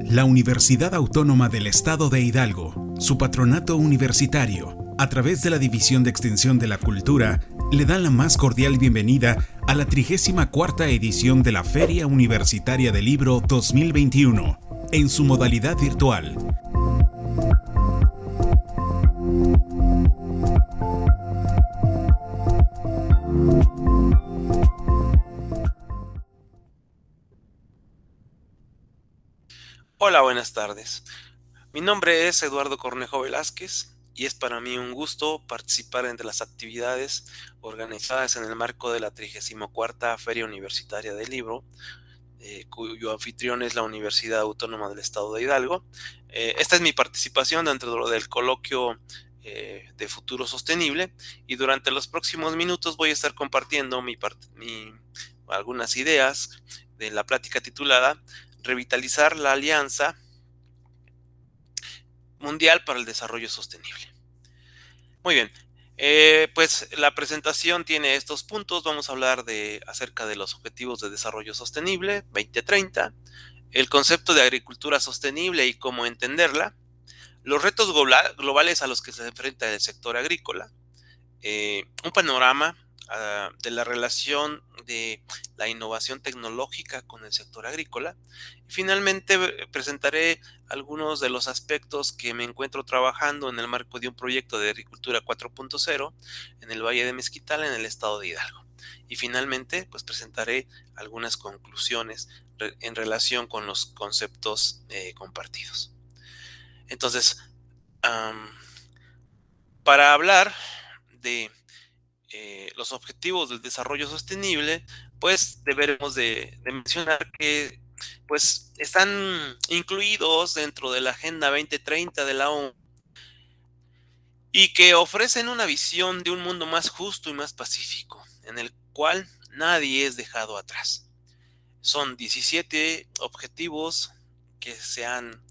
La Universidad Autónoma del Estado de Hidalgo, su patronato universitario, a través de la División de Extensión de la Cultura, le dan la más cordial bienvenida a la 34ª edición de la Feria Universitaria del Libro 2021, en su modalidad virtual. Hola, buenas tardes. Mi nombre es Eduardo Cornejo Velázquez y es para mí un gusto participar entre las actividades organizadas en el marco de la 34ª Feria Universitaria del Libro, cuyo anfitrión es la Universidad Autónoma del Estado de Hidalgo. Esta es mi participación dentro del coloquio de Futuro Sostenible, y durante los próximos minutos voy a estar compartiendo algunas ideas de la plática titulada Revitalizar la Alianza Mundial para el Desarrollo Sostenible. Muy bien, pues la presentación tiene estos puntos. Vamos a hablar acerca de los Objetivos de Desarrollo Sostenible 2030, el concepto de agricultura sostenible y cómo entenderla, los retos globales a los que se enfrenta el sector agrícola, un panorama de la relación de la innovación tecnológica con el sector agrícola, y finalmente presentaré algunos de los aspectos que me encuentro trabajando en el marco de un proyecto de agricultura 4.0 en el Valle de Mezquital, en el estado de Hidalgo. Y finalmente, pues presentaré algunas conclusiones en relación con los conceptos compartidos. Entonces, para hablar de los objetivos del desarrollo sostenible, pues deberemos de mencionar que pues están incluidos dentro de la Agenda 2030 de la ONU y que ofrecen una visión de un mundo más justo y más pacífico, en el cual nadie es dejado atrás. Son 17 objetivos que se han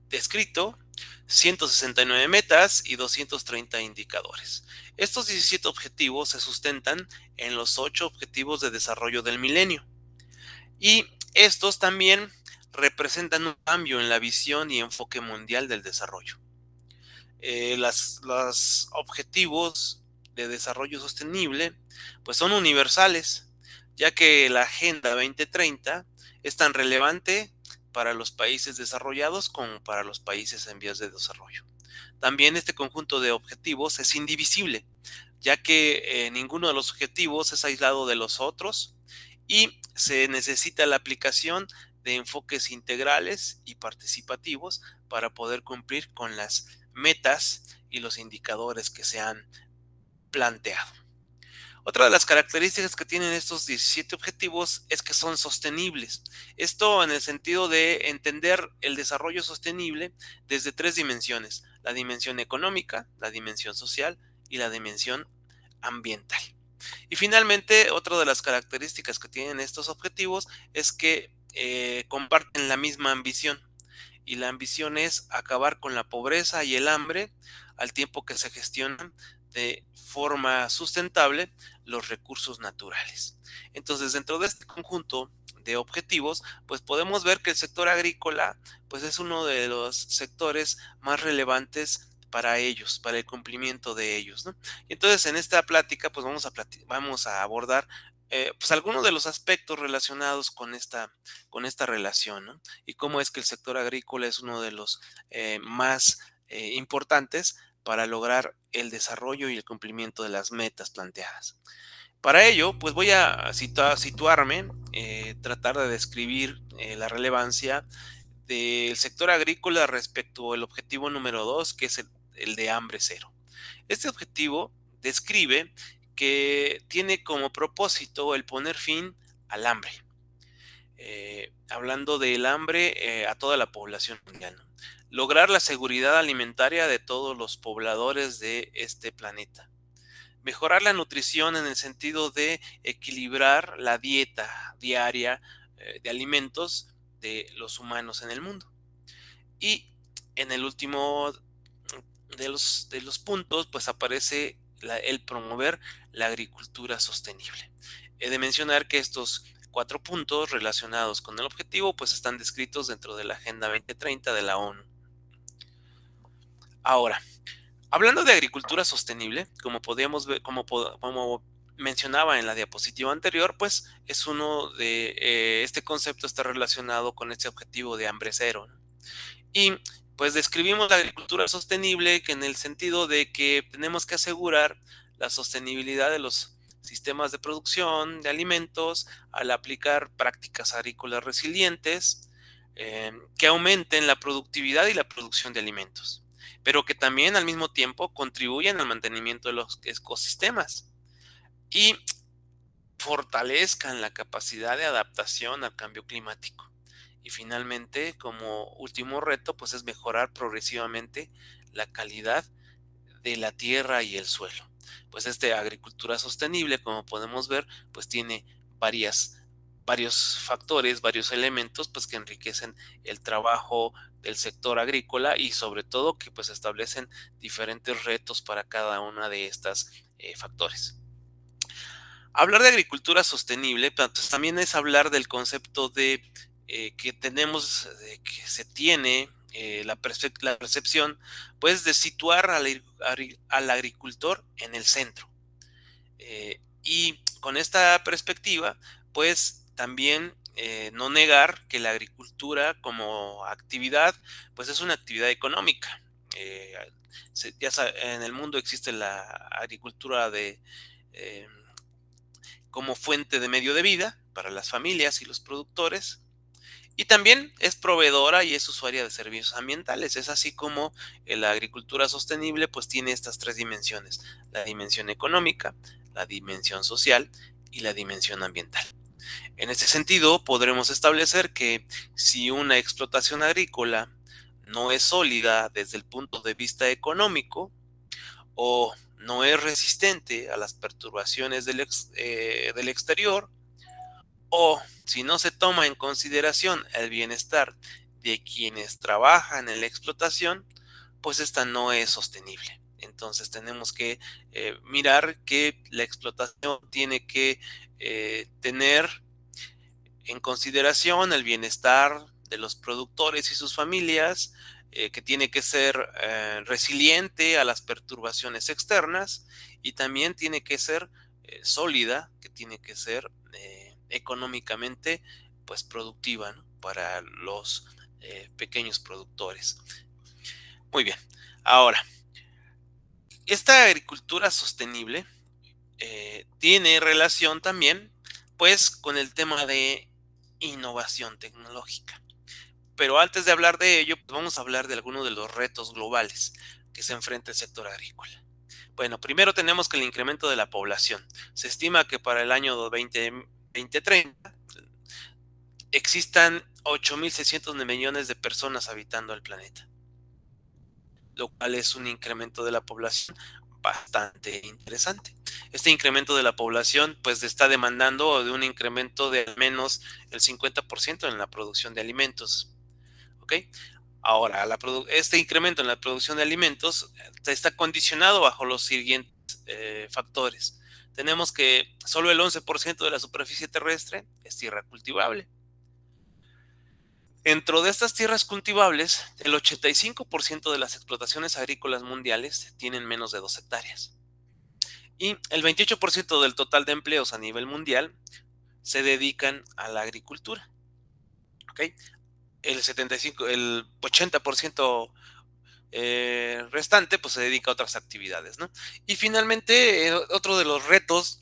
descrito, 169 metas y 230 indicadores. Estos 17 objetivos se sustentan en los 8 objetivos de desarrollo del milenio, y estos también representan un cambio en la visión y enfoque mundial del desarrollo. Los objetivos de desarrollo sostenible pues son universales, ya que la Agenda 2030 es tan relevante para los países desarrollados como para los países en vías de desarrollo. También este conjunto de objetivos es indivisible, ya que ninguno de los objetivos es aislado de los otros y se necesita la aplicación de enfoques integrales y participativos para poder cumplir con las metas y los indicadores que se han planteado. Otra de las características que tienen estos 17 objetivos es que son sostenibles. Esto en el sentido de entender el desarrollo sostenible desde 3 dimensiones: la dimensión económica, la dimensión social y la dimensión ambiental. Y finalmente, otra de las características que tienen estos objetivos es que comparten la misma ambición. Y la ambición es acabar con la pobreza y el hambre al tiempo que se gestionan de forma sustentable los recursos naturales. Entonces, dentro de este conjunto de objetivos, pues podemos ver que el sector agrícola pues es uno de los sectores más relevantes para ellos, para el cumplimiento de ellos, ¿no? Y entonces en esta plática pues vamos a abordar pues algunos de los aspectos relacionados con esta relación, ¿no? Y cómo es que el sector agrícola es uno de los más importantes para lograr el desarrollo y el cumplimiento de las metas planteadas. Para ello, pues voy a situarme, tratar de describir la relevancia del sector agrícola respecto al objetivo número 2, que es el de hambre cero. Este objetivo describe que tiene como propósito el poner fin al hambre, hablando del hambre a toda la población mundial, ¿no? Lograr la seguridad alimentaria de todos los pobladores de este planeta. Mejorar la nutrición en el sentido de equilibrar la dieta diaria de alimentos de los humanos en el mundo. Y en el último de los puntos, pues aparece el promover la agricultura sostenible. He de mencionar que estos 4 puntos relacionados con el objetivo, pues están descritos dentro de la Agenda 2030 de la ONU. Ahora, hablando de agricultura sostenible, como podíamos ver, como mencionaba en la diapositiva anterior, pues es uno de este concepto está relacionado con este objetivo de hambre cero, ¿no? Y pues describimos la agricultura sostenible que en el sentido de que tenemos que asegurar la sostenibilidad de los sistemas de producción de alimentos al aplicar prácticas agrícolas resilientes que aumenten la productividad y la producción de alimentos, pero que también al mismo tiempo contribuyan al mantenimiento de los ecosistemas y fortalezcan la capacidad de adaptación al cambio climático. Y finalmente, como último reto, pues es mejorar progresivamente la calidad de la tierra y el suelo. Pues agricultura sostenible, como podemos ver, pues tiene varios factores, varios elementos, pues que enriquecen el trabajo del sector agrícola y sobre todo que pues establecen diferentes retos para cada una de estas factores. Hablar de agricultura sostenible, pues, también es hablar del concepto de que tenemos, que se tiene la percepción, pues, de situar al agricultor en el centro. Y con esta perspectiva, pues, también no negar que la agricultura como actividad, pues, es una actividad económica. En el mundo existe la agricultura como fuente de medio de vida para las familias y los productores, y también es proveedora y es usuaria de servicios ambientales. Es así como la agricultura sostenible pues tiene estas 3 dimensiones: la dimensión económica, la dimensión social y la dimensión ambiental. En este sentido, podremos establecer que si una explotación agrícola no es sólida desde el punto de vista económico, o no es resistente a las perturbaciones del exterior, o si no se toma en consideración el bienestar de quienes trabajan en la explotación, pues esta no es sostenible. Entonces tenemos que mirar que la explotación tiene que tener en consideración el bienestar de los productores y sus familias, que tiene que ser resiliente a las perturbaciones externas y también tiene que ser sólida, que tiene que ser económicamente pues productiva, ¿no?, para los pequeños productores. Muy bien, ahora, esta agricultura sostenible tiene relación también pues con el tema de innovación tecnológica. Pero antes de hablar de ello, pues vamos a hablar de algunos de los retos globales que se enfrenta el sector agrícola. Bueno, primero tenemos que el incremento de la población. Se estima que para el año 2030 existan 8.600 millones de personas habitando el planeta, lo cual es un incremento de la población bastante interesante. Este incremento de la población pues está demandando de un incremento de al menos el 50% en la producción de alimentos. ¿Ok? Ahora, este incremento en la producción de alimentos está condicionado bajo los siguientes factores. Tenemos que solo el 11% de la superficie terrestre es tierra cultivable. Dentro de estas tierras cultivables, el 85% de las explotaciones agrícolas mundiales tienen menos de 2 hectáreas. Y el 28% del total de empleos a nivel mundial se dedican a la agricultura. ¿Ok? El 80% restante pues se dedica a otras actividades, ¿no? Y finalmente, otro de los retos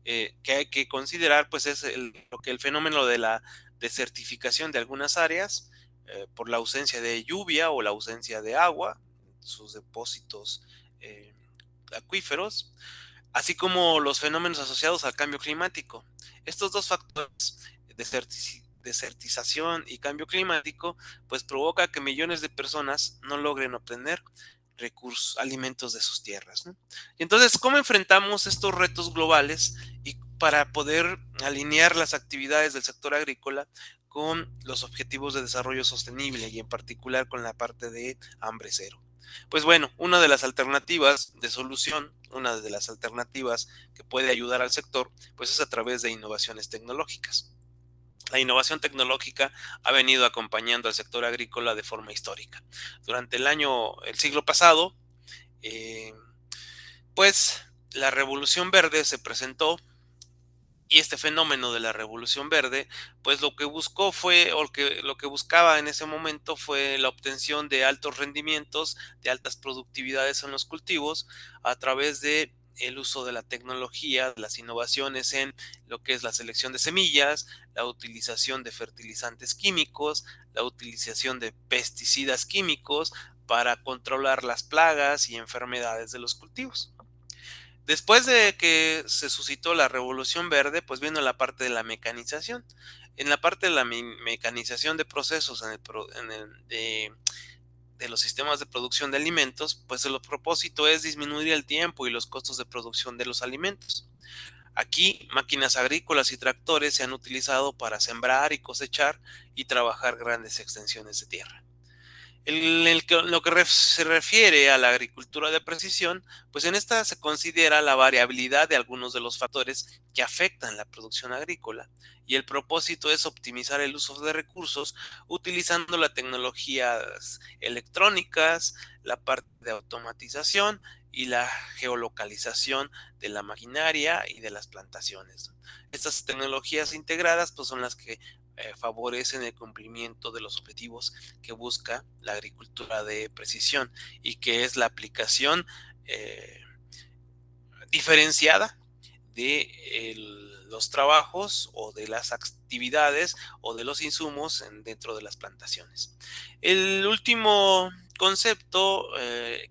que hay que considerar pues es el fenómeno de la desertificación de algunas áreas por la ausencia de lluvia o la ausencia de agua, sus depósitos acuíferos, así como los fenómenos asociados al cambio climático. Estos dos factores, desertización y cambio climático, pues provoca que millones de personas no logren obtener recursos, alimentos de sus tierras, ¿no? Y entonces, ¿cómo enfrentamos estos retos globales y para poder alinear las actividades del sector agrícola con los objetivos de desarrollo sostenible y en particular con la parte de hambre cero? Pues bueno, una de las alternativas de solución, una de las alternativas que puede ayudar al sector, pues es a través de innovaciones tecnológicas. La innovación tecnológica ha venido acompañando al sector agrícola de forma histórica. Durante el siglo pasado, eh, pues la Revolución Verde se presentó y este fenómeno de la Revolución Verde, pues lo que buscó fue, o lo que buscaba en ese momento fue la obtención de altos rendimientos, de altas productividades en los cultivos, a través de el uso de la tecnología, las innovaciones en lo que es la selección de semillas, la utilización de fertilizantes químicos, la utilización de pesticidas químicos para controlar las plagas y enfermedades de los cultivos. Después de que se suscitó la Revolución Verde, pues vino la parte de la mecanización. En la parte de la mecanización de procesos de los sistemas de producción de alimentos, pues el propósito es disminuir el tiempo y los costos de producción de los alimentos. Aquí, máquinas agrícolas y tractores se han utilizado para sembrar y cosechar y trabajar grandes extensiones de tierra. Lo que se refiere a la agricultura de precisión, pues en esta se considera la variabilidad de algunos de los factores que afectan la producción agrícola y el propósito es optimizar el uso de recursos utilizando las tecnologías electrónicas, la parte de automatización y la geolocalización de la maquinaria y de las plantaciones. Estas tecnologías integradas pues son las que favorecen el cumplimiento de los objetivos que busca la agricultura de precisión y que es la aplicación eh, diferenciada de los trabajos o de las actividades o de los insumos dentro de las plantaciones. El último concepto,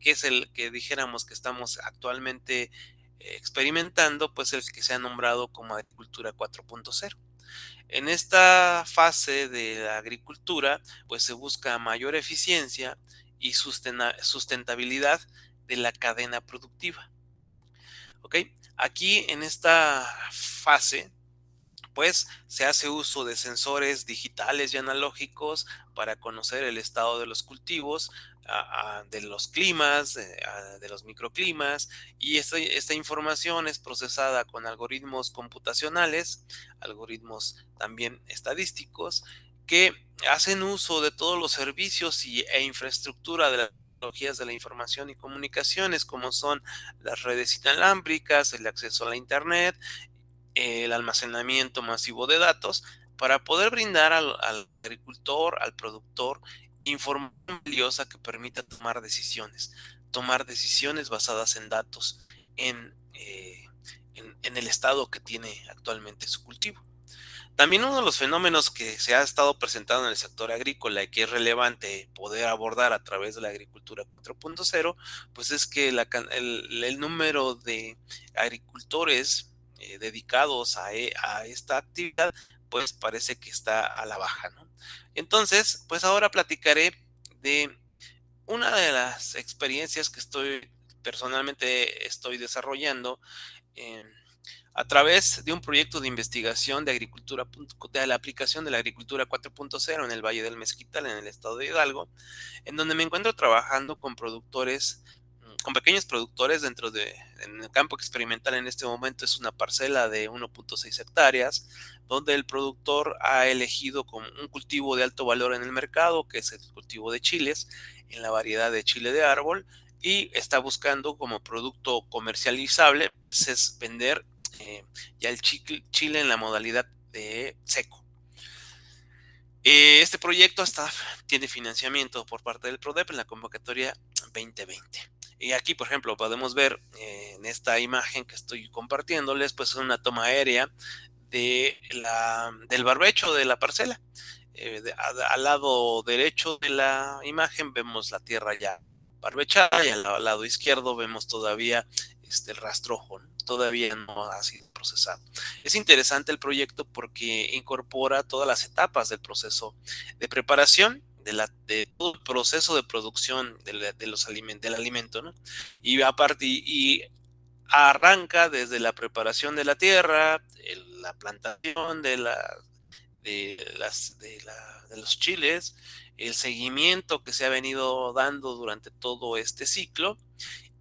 que es el que dijéramos que estamos actualmente experimentando, pues el que se ha nombrado como agricultura 4.0. En esta fase de la agricultura, pues se busca mayor eficiencia y sustentabilidad de la cadena productiva. ¿Ok? Aquí en esta fase, pues se hace uso de sensores digitales y analógicos para conocer el estado de los cultivos, de los climas, de los microclimas, y esta información es procesada con algoritmos computacionales, algoritmos también estadísticos, que hacen uso de todos los servicios e infraestructura de las tecnologías de la información y comunicaciones, como son las redes inalámbricas, el acceso a la Internet, el almacenamiento masivo de datos para poder brindar al agricultor, al productor, información valiosa que permita tomar decisiones basadas en datos en el estado que tiene actualmente su cultivo. También uno de los fenómenos que se ha estado presentando en el sector agrícola y que es relevante poder abordar a través de la agricultura 4.0, pues es que el número de agricultores dedicados a esta actividad, pues parece que está a la baja, ¿no? Entonces, pues ahora platicaré de una de las experiencias que personalmente estoy desarrollando en a través de un proyecto de investigación de agricultura, de la aplicación de la agricultura 4.0 en el Valle del Mezquital, en el estado de Hidalgo, en donde me encuentro trabajando con productores, con pequeños productores en el campo experimental en este momento es una parcela de 1.6 hectáreas, donde el productor ha elegido como un cultivo de alto valor en el mercado, que es el cultivo de chiles, en la variedad de chile de árbol, y está buscando como producto comercializable, pues es vender ya el chile en la modalidad de seco. Este proyecto tiene financiamiento por parte del PRODEP en la convocatoria 2020. Y aquí, por ejemplo, podemos ver en esta imagen que estoy compartiéndoles, pues es una toma aérea del barbecho de la parcela. Al lado derecho de la imagen vemos la tierra ya barbechada y al lado izquierdo vemos todavía el rastrojo, ¿no? Todavía no ha sido procesado. Es interesante el proyecto porque incorpora todas las etapas del proceso de preparación de todo el proceso de producción del alimento, ¿no? Y arranca desde la preparación de la tierra, la plantación de los chiles, el seguimiento que se ha venido dando durante todo este ciclo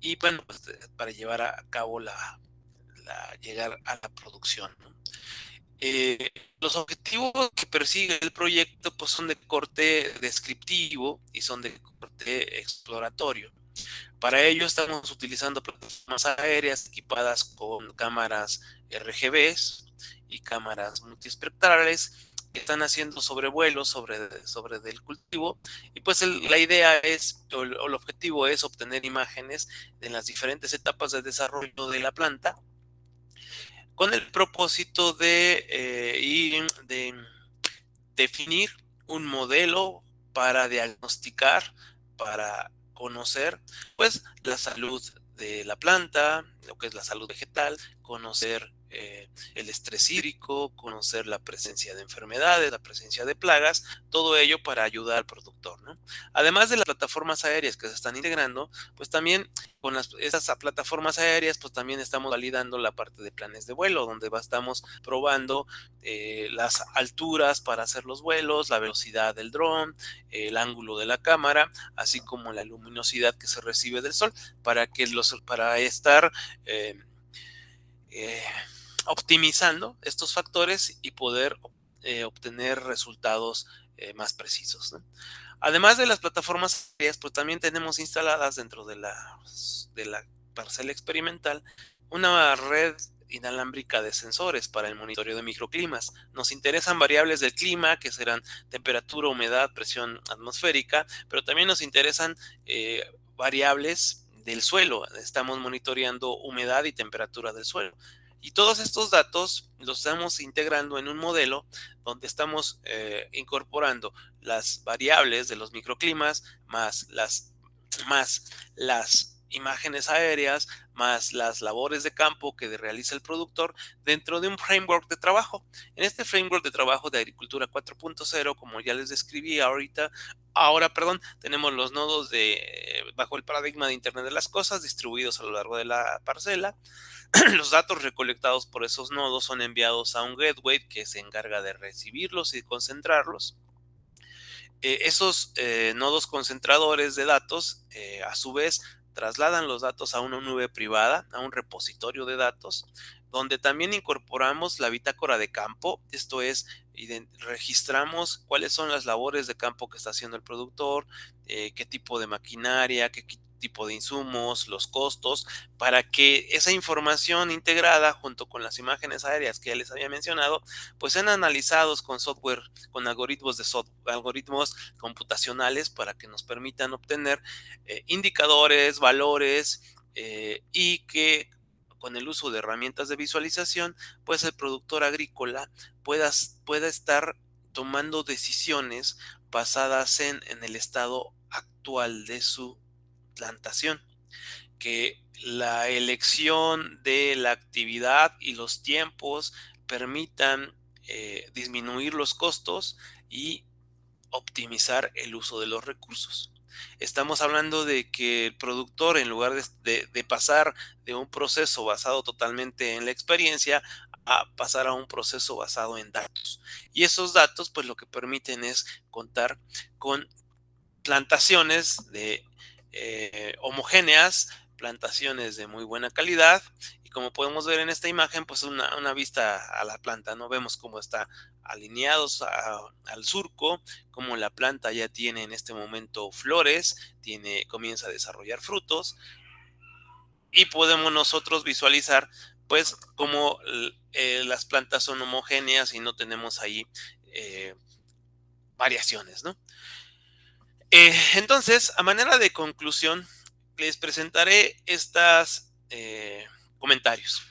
y bueno, pues, para llevar a cabo llegar a la producción, ¿no? Los objetivos que persigue el proyecto pues son de corte descriptivo y son de corte exploratorio. Para ello estamos utilizando plataformas aéreas equipadas con cámaras RGBs y cámaras multiespectrales que están haciendo sobrevuelos sobre del cultivo y pues la idea es o el objetivo es obtener imágenes de las diferentes etapas de desarrollo de la planta con el propósito de definir un modelo para diagnosticar, para conocer, pues, la salud de la planta, lo que es la salud vegetal, conocer el estrés hídrico, conocer la presencia de enfermedades, la presencia de plagas, todo ello para ayudar al productor, ¿no? Además de las plataformas aéreas que se están integrando, pues también con esas plataformas aéreas, pues también estamos validando la parte de planes de vuelo, donde estamos probando las alturas para hacer los vuelos, la velocidad del dron, el ángulo de la cámara, así como la luminosidad que se recibe del sol, para estar eh, eh, optimizando estos factores y poder obtener resultados más precisos, ¿no? Además de las plataformas aéreas, pues también tenemos instaladas dentro de la parcela experimental una red inalámbrica de sensores para el monitoreo de microclimas. Nos interesan variables del clima, que serán temperatura, humedad, presión atmosférica, pero también nos interesan variables del suelo. Estamos monitoreando humedad y temperatura del suelo. Y todos estos datos los estamos integrando en un modelo donde estamos incorporando las variables de los microclimas más las imágenes aéreas, más las labores de campo que realiza el productor dentro de un framework de trabajo. En este framework de trabajo de agricultura 4.0, como ya les describí ahora, tenemos los nodos bajo el paradigma de Internet de las Cosas distribuidos a lo largo de la parcela. Los datos recolectados por esos nodos son enviados a un gateway que se encarga de recibirlos y concentrarlos. Esos nodos concentradores de datos, a su vez, trasladan los datos a una nube privada, a un repositorio de datos, donde también incorporamos la bitácora de campo, esto es, registramos cuáles son las labores de campo que está haciendo el productor, qué tipo de maquinaria, qué tipo de insumos, los costos, para que esa información integrada junto con las imágenes aéreas que ya les había mencionado, pues sean analizados con software, con algoritmos computacionales para que nos permitan obtener indicadores, valores y que con el uso de herramientas de visualización, pues el productor agrícola pueda estar tomando decisiones basadas en el estado actual de su plantación, que la elección de la actividad y los tiempos permitan disminuir los costos y optimizar el uso de los recursos. Estamos hablando de que el productor, en lugar de pasar de un proceso basado totalmente en la experiencia, a pasar a un proceso basado en datos. Y esos datos, pues lo que permiten es contar con plantaciones homogéneas, plantaciones de muy buena calidad, y como podemos ver en esta imagen, pues una vista a la planta, ¿no? Vemos cómo está alineados al surco, cómo la planta ya tiene en este momento flores, comienza a desarrollar frutos, y podemos nosotros visualizar pues cómo las plantas son homogéneas y no tenemos ahí variaciones, ¿no? Entonces, a manera de conclusión, les presentaré estos comentarios.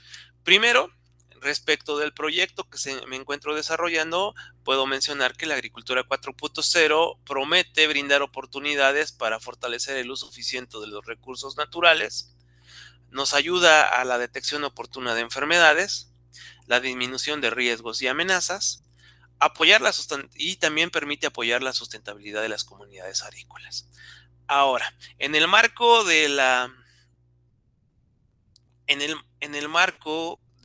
Primero, respecto del proyecto que me encuentro desarrollando, puedo mencionar que la agricultura 4.0 promete brindar oportunidades para fortalecer el uso eficiente de los recursos naturales, nos ayuda a la detección oportuna de enfermedades, la disminución de riesgos y amenazas, y también permite apoyar la sustentabilidad de las comunidades agrícolas. Ahora, en el marco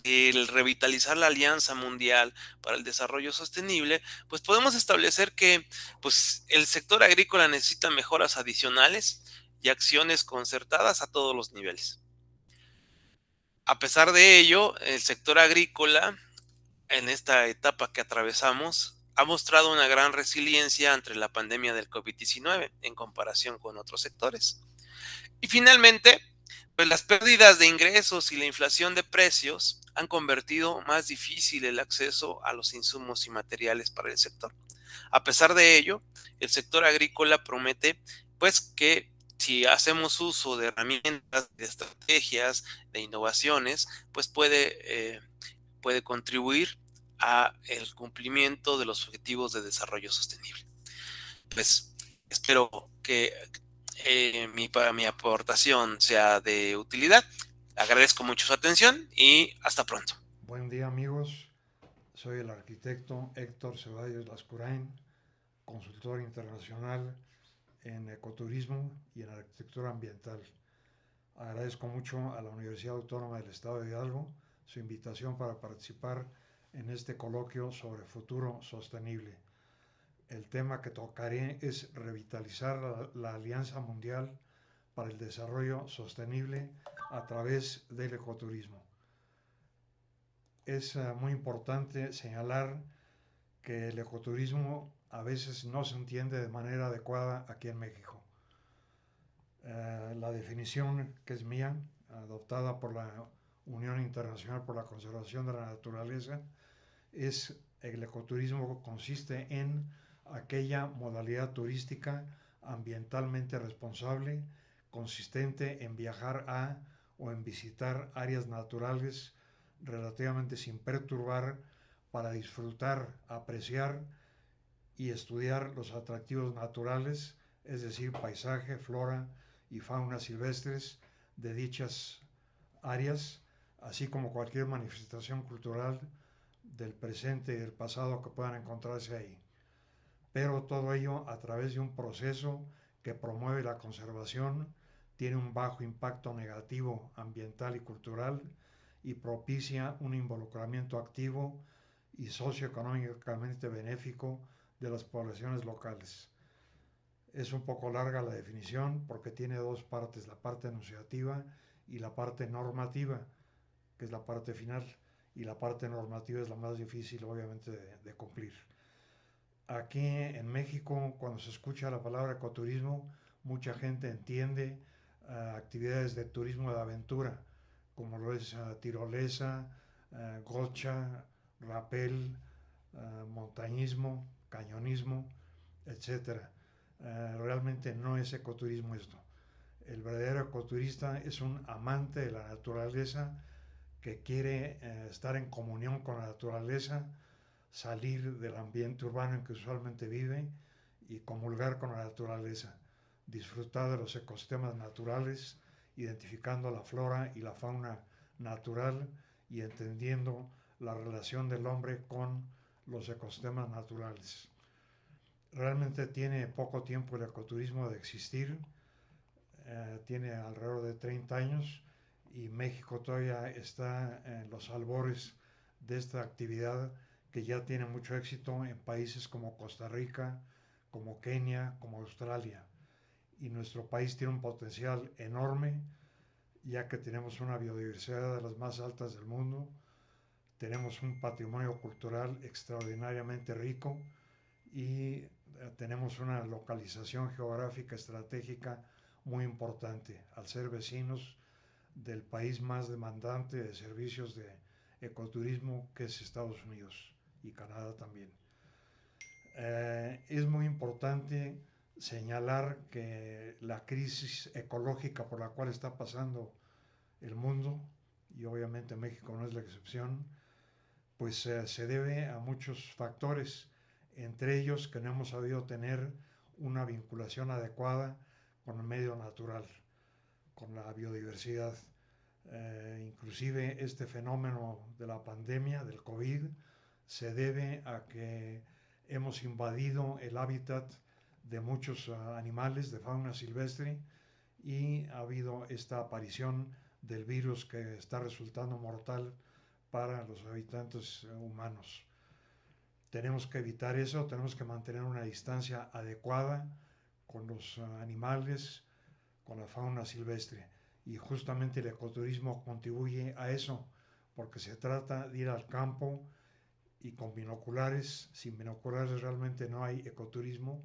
el revitalizar la Alianza Mundial para el Desarrollo Sostenible, pues podemos establecer que pues, el sector agrícola necesita mejoras adicionales y acciones concertadas a todos los niveles. A pesar de ello, el sector agrícola en esta etapa que atravesamos ha mostrado una gran resiliencia ante la pandemia del COVID-19 en comparación con otros sectores. Y finalmente, pues las pérdidas de ingresos y la inflación de precios han convertido más difícil el acceso a los insumos y materiales para el sector. A pesar de ello, el sector agrícola promete pues que si hacemos uso de herramientas, de estrategias, de innovaciones, pues puede contribuir a el cumplimiento de los objetivos de desarrollo sostenible. Pues espero que mi aportación sea de utilidad. Agradezco mucho su atención y hasta pronto. Buen día amigos, soy el arquitecto Héctor Ceballos Lascurain, consultor internacional en ecoturismo y en arquitectura ambiental. Agradezco mucho a la Universidad Autónoma del Estado de Hidalgo su invitación para participar en este coloquio sobre futuro sostenible. El tema que tocaré es revitalizar la Alianza Mundial para el Desarrollo Sostenible a través del ecoturismo. Es muy importante señalar que el ecoturismo a veces no se entiende de manera adecuada aquí en México. La definición que es mía, adoptada por la Unión Internacional por la Conservación de la Naturaleza, es el ecoturismo consiste en aquella modalidad turística ambientalmente responsable, consistente en viajar a o en visitar áreas naturales relativamente sin perturbar para disfrutar, apreciar y estudiar los atractivos naturales, es decir, paisaje, flora y fauna silvestres de dichas áreas, así como cualquier manifestación cultural del presente y del pasado que puedan encontrarse ahí. Pero todo ello a través de un proceso que promueve la conservación, tiene un bajo impacto negativo ambiental y cultural y propicia un involucramiento activo y socioeconómicamente benéfico de las poblaciones locales. Es un poco larga la definición porque tiene dos partes, la parte enunciativa y la parte normativa, que es la parte final, y la parte normativa es la más difícil obviamente de cumplir. Aquí en México, cuando se escucha la palabra ecoturismo, mucha gente entiende actividades de turismo de aventura, como lo es tirolesa, gocha, rapel, montañismo, cañonismo, etcétera. Realmente no es ecoturismo esto. El verdadero ecoturista es un amante de la naturaleza que quiere estar en comunión con la naturaleza, salir del ambiente urbano en que usualmente vive y comulgar con la naturaleza, disfrutar de los ecosistemas naturales, identificando la flora y la fauna natural y entendiendo la relación del hombre con los ecosistemas naturales. Realmente tiene poco tiempo el ecoturismo de existir, tiene alrededor de 30 años y México todavía está en los albores de esta actividad que ya tiene mucho éxito en países como Costa Rica, como Kenia, como Australia. Y nuestro país tiene un potencial enorme, ya que tenemos una biodiversidad de las más altas del mundo, tenemos un patrimonio cultural extraordinariamente rico y tenemos una localización geográfica estratégica muy importante al ser vecinos del país más demandante de servicios de ecoturismo, que es Estados Unidos y Canadá también. Es muy importante señalar que la crisis ecológica por la cual está pasando el mundo, y obviamente México no es la excepción, pues se debe a muchos factores, entre ellos que no hemos sabido tener una vinculación adecuada con el medio natural, con la biodiversidad. Inclusive este fenómeno de la pandemia, del COVID, se debe a que hemos invadido el hábitat de muchos animales de fauna silvestre y ha habido esta aparición del virus que está resultando mortal para los habitantes humanos. Tenemos que evitar eso, tenemos que mantener una distancia adecuada con los animales, con la fauna silvestre. Y justamente el ecoturismo contribuye a eso, porque se trata de ir al campo y con binoculares. Sin binoculares realmente no hay ecoturismo.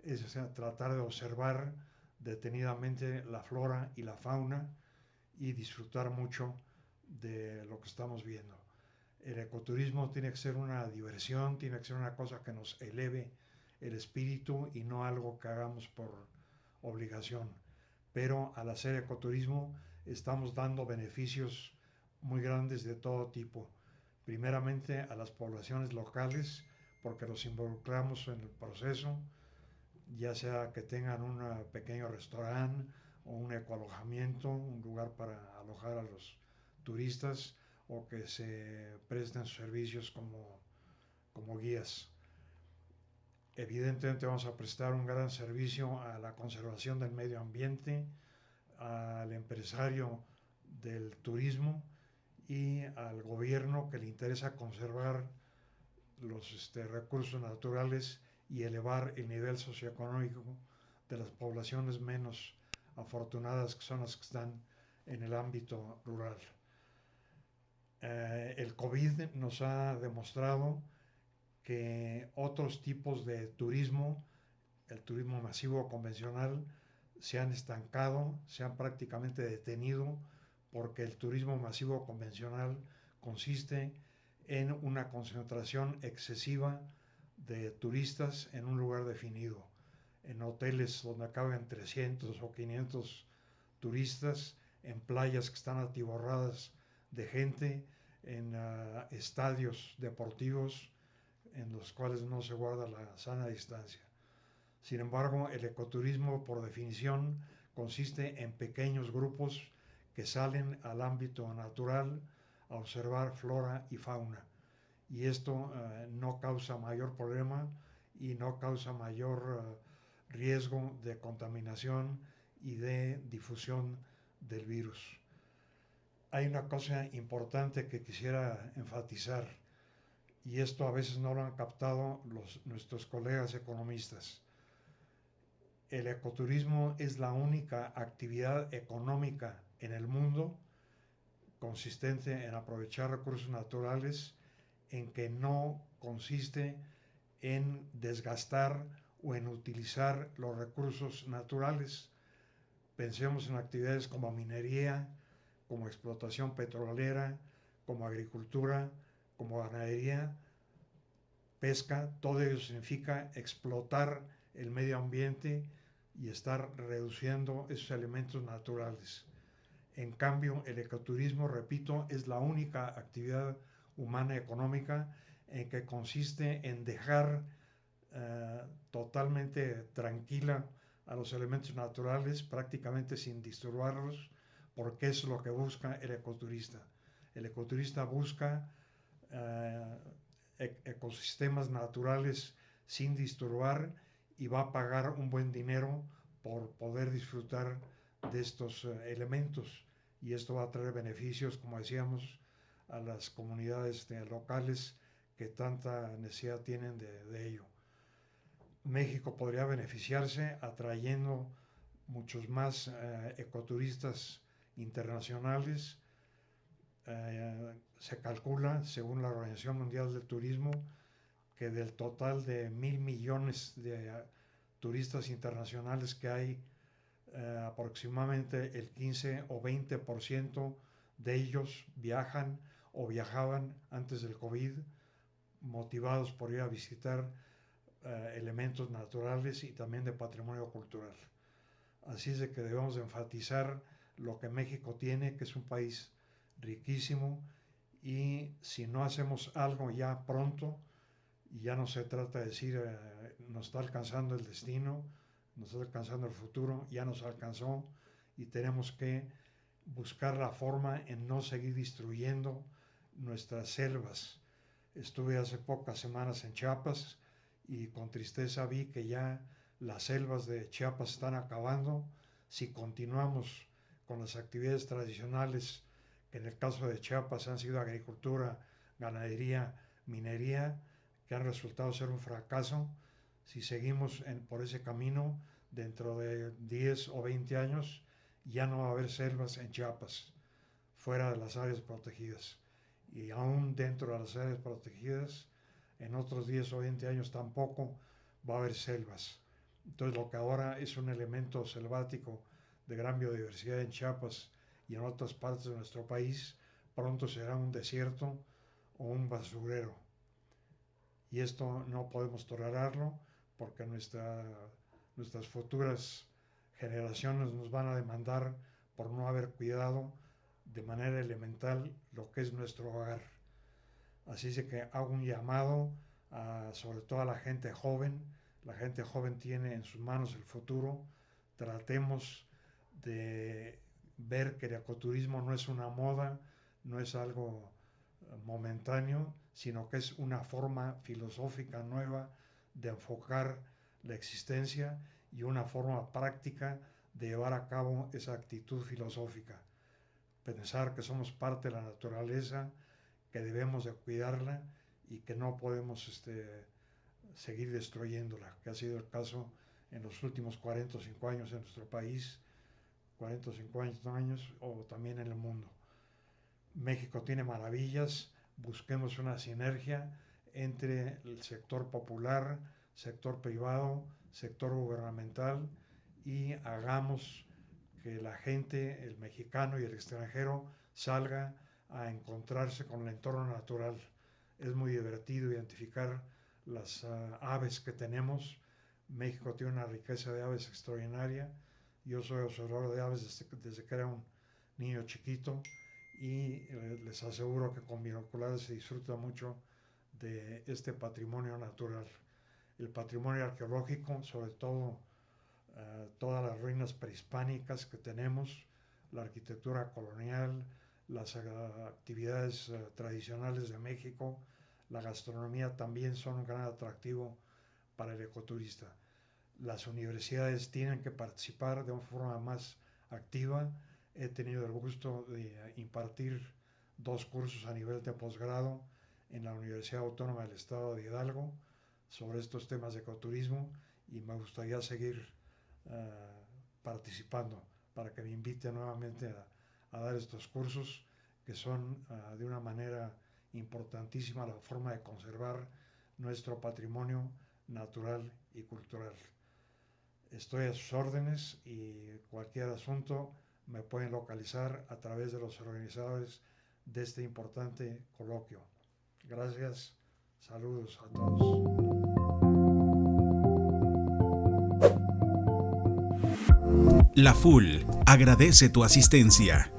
Es, o sea, tratar de observar detenidamente la flora y la fauna y disfrutar mucho de lo que estamos viendo. El ecoturismo tiene que ser una diversión, tiene que ser una cosa que nos eleve el espíritu y no algo que hagamos por obligación. Pero al hacer ecoturismo estamos dando beneficios muy grandes de todo tipo. Primeramente a las poblaciones locales, porque los involucramos en el proceso, ya sea que tengan un pequeño restaurante o un ecoalojamiento, un lugar para alojar a los turistas, o que se presten servicios como guías. Evidentemente vamos a prestar un gran servicio a la conservación del medio ambiente, al empresario del turismo y al gobierno que le interesa conservar los recursos naturales y elevar el nivel socioeconómico de las poblaciones menos afortunadas, que son las que están en el ámbito rural. El COVID nos ha demostrado que otros tipos de turismo, el turismo masivo convencional, se han estancado, se han prácticamente detenido, porque el turismo masivo convencional consiste en una concentración excesiva de turistas en un lugar definido, en hoteles donde caben 300 o 500 turistas, en playas que están atiborradas de gente, en estadios deportivos en los cuales no se guarda la sana distancia. Sin embargo, el ecoturismo, por definición, consiste en pequeños grupos que salen al ámbito natural a observar flora y fauna. Y esto no causa mayor problema y no causa mayor riesgo de contaminación y de difusión del virus. Hay una cosa importante que quisiera enfatizar, y esto a veces no lo han captado nuestros colegas economistas. El ecoturismo es la única actividad económica en el mundo consistente en aprovechar recursos naturales, en que no consiste en desgastar o en utilizar los recursos naturales. Pensemos en actividades como minería, como explotación petrolera, como agricultura, como ganadería, pesca. Todo ello significa explotar el medio ambiente y estar reduciendo esos elementos naturales. En cambio, el ecoturismo, repito, es la única actividad humana económica en que consiste en dejar totalmente tranquila a los elementos naturales, prácticamente sin disturbarlos, porque es lo que busca el ecoturista. El ecoturista busca ecosistemas naturales sin disturbar, y va a pagar un buen dinero por poder disfrutar de estos elementos, y esto va a traer beneficios, como decíamos, a las comunidades locales que tanta necesidad tienen de ello. México podría beneficiarse atrayendo muchos más ecoturistas internacionales. Se calcula, según la Organización Mundial del Turismo, que del total de 1.000 millones de turistas internacionales que hay, aproximadamente el 15 o 20% de ellos viajan o viajaban antes del COVID, motivados por ir a visitar elementos naturales y también de patrimonio cultural. Así es de que debemos enfatizar lo que México tiene, que es un país riquísimo, y si no hacemos algo ya pronto, y ya no se trata de decir nos está alcanzando el destino, nos está alcanzando el futuro, ya nos alcanzó, y tenemos que buscar la forma en no seguir destruyendo nuestras selvas. Estuve hace pocas semanas en Chiapas y con tristeza vi que ya las selvas de Chiapas están acabando. Si continuamos con las actividades tradicionales que en el caso de Chiapas han sido agricultura, ganadería, minería, que han resultado ser un fracaso. Si seguimos por ese camino, dentro de 10 o 20 años ya no va a haber selvas en Chiapas, fuera de las áreas protegidas. Y aún dentro de las áreas protegidas, en otros 10 o 20 años tampoco va a haber selvas. Entonces lo que ahora es un elemento selvático de gran biodiversidad en Chiapas y en otras partes de nuestro país, pronto será un desierto o un basurero. Y esto no podemos tolerarlo porque nuestras futuras generaciones nos van a demandar por no haber cuidado de manera elemental lo que es nuestro hogar. Así es que hago un llamado sobre todo a la gente joven. La gente joven tiene en sus manos el futuro. Tratemos de ver que el ecoturismo no es una moda, no es algo momentáneo, sino que es una forma filosófica nueva de enfocar la existencia y una forma práctica de llevar a cabo esa actitud filosófica. Pensar que somos parte de la naturaleza, que debemos de cuidarla y que no podemos seguir destruyéndola, que ha sido el caso en los últimos 45 años en nuestro país, 45 años o también en el mundo. México tiene maravillas, busquemos una sinergia entre el sector popular, sector privado, sector gubernamental y hagamos que la gente, el mexicano y el extranjero, salga a encontrarse con el entorno natural. Es muy divertido identificar las aves que tenemos. México tiene una riqueza de aves extraordinaria. Yo soy observador de aves desde que era un niño chiquito y les aseguro que con binoculares se disfruta mucho de este patrimonio natural. El patrimonio arqueológico, sobre todo todas las ruinas prehispánicas que tenemos, la arquitectura colonial, las actividades tradicionales de México, la gastronomía también son un gran atractivo para el ecoturista. Las universidades tienen que participar de una forma más activa. He tenido el gusto de impartir 2 cursos a nivel de posgrado en la Universidad Autónoma del Estado de Hidalgo sobre estos temas de ecoturismo y me gustaría seguir participando para que me inviten nuevamente a dar estos cursos que son de una manera importantísima la forma de conservar nuestro patrimonio natural y cultural. Estoy a sus órdenes y cualquier asunto me pueden localizar a través de los organizadores de este importante coloquio. Gracias, saludos a todos. La FUL agradece tu asistencia.